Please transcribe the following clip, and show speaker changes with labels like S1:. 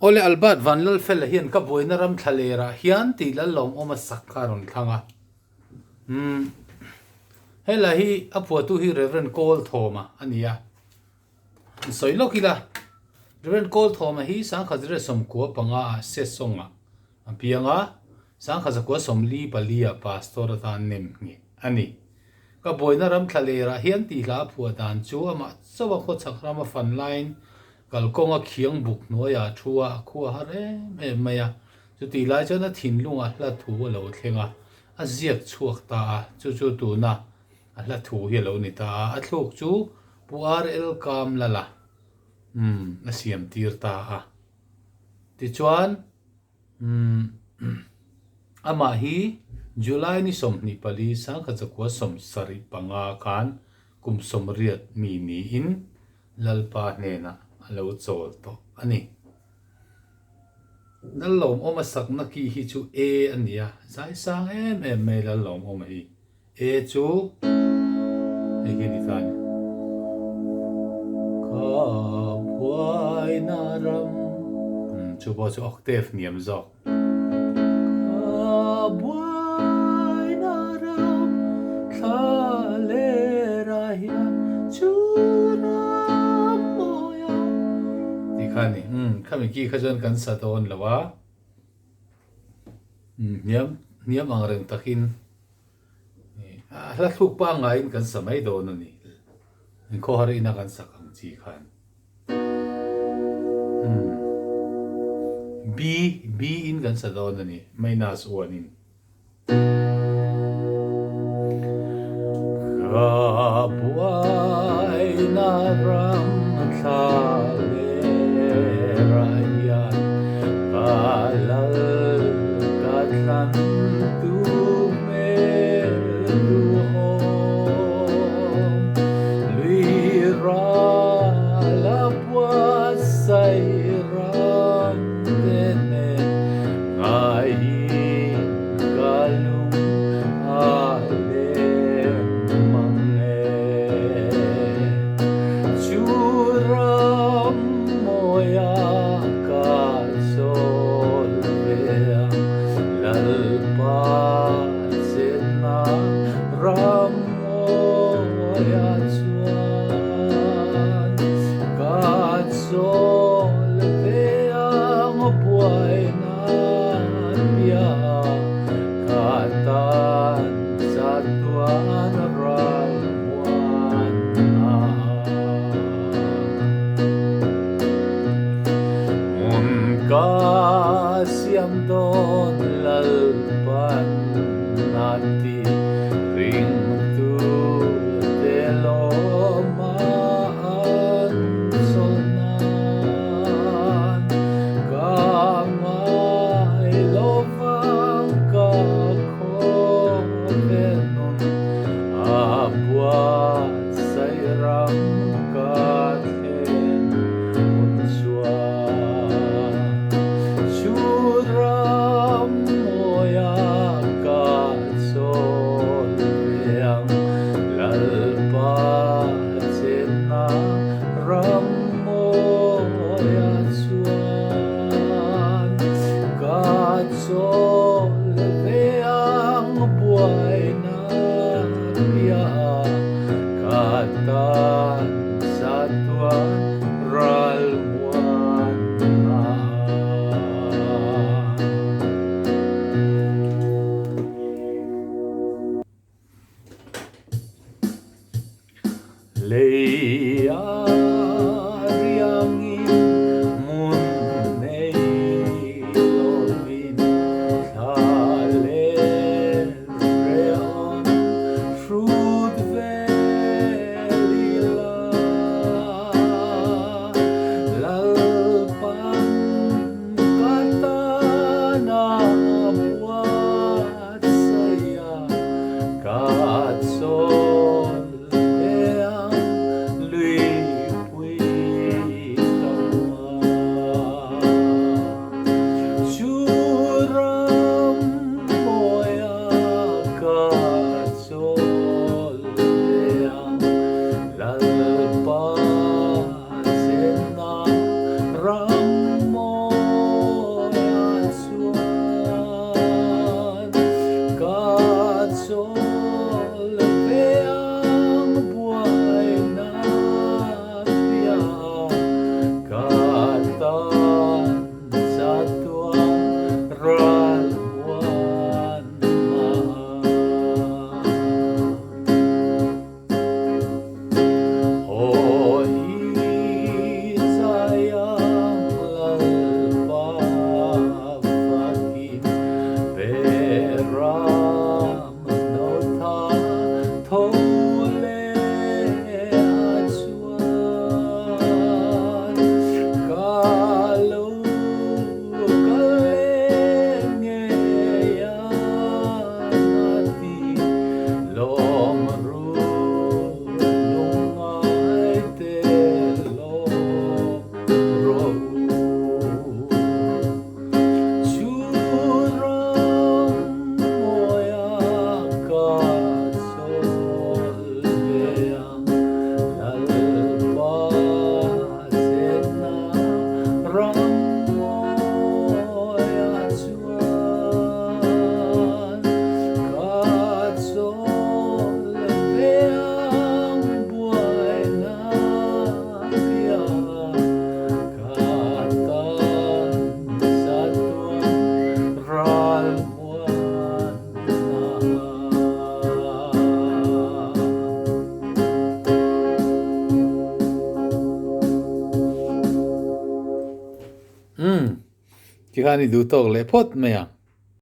S1: Ole albat van lal fel hian ka buaina ram thlalerah hian ti la lom oma sakka ron thanga hela hi a Phuahtu hi Reverend Kâwlthàwma ania soilo kila Reverend Kâwlthàwma hi sang khazre som ko panga se songa pianga sang khaza ko som li palia pastor ta nem ngi ani ka buaina ram thlalerah hian ti la Phuahtan chu ama chawa kho chakrama fan line kalkonga khiang buk noya thua khuwa hare me maya chu ti lai chona thin lunga hla thu lo thlenga a ziak chuak ta chu tu na a hla thu hi lo ni ta a thluk chu puar el kam lala a siam tir ta a ti chuan ama hi July ni som ni pali sang kha chakwa som sari panga kan kum som riat mi ni in lalpa hne na lo chol to ani nalom oma sakna ki hi chu e ania sai sang em me lalom oma hi e chu e ki ni tan ka buaina ram chu bo chu octave niam zok ka buaina ram thlalerah hian chu khani khami ki khajon kan saton lawa niam angreng takin hla thuk pa nga in kan samai do no ni in ko hari na kan sakang chi khan b in kan sa do no ni minus 1 in ka buaina ram siam don lalpan nati ring tu te lo maan sonan ka ngai lovang ka kho venon abwa sai ram ka then un suwa ram khani du tok le phot me ya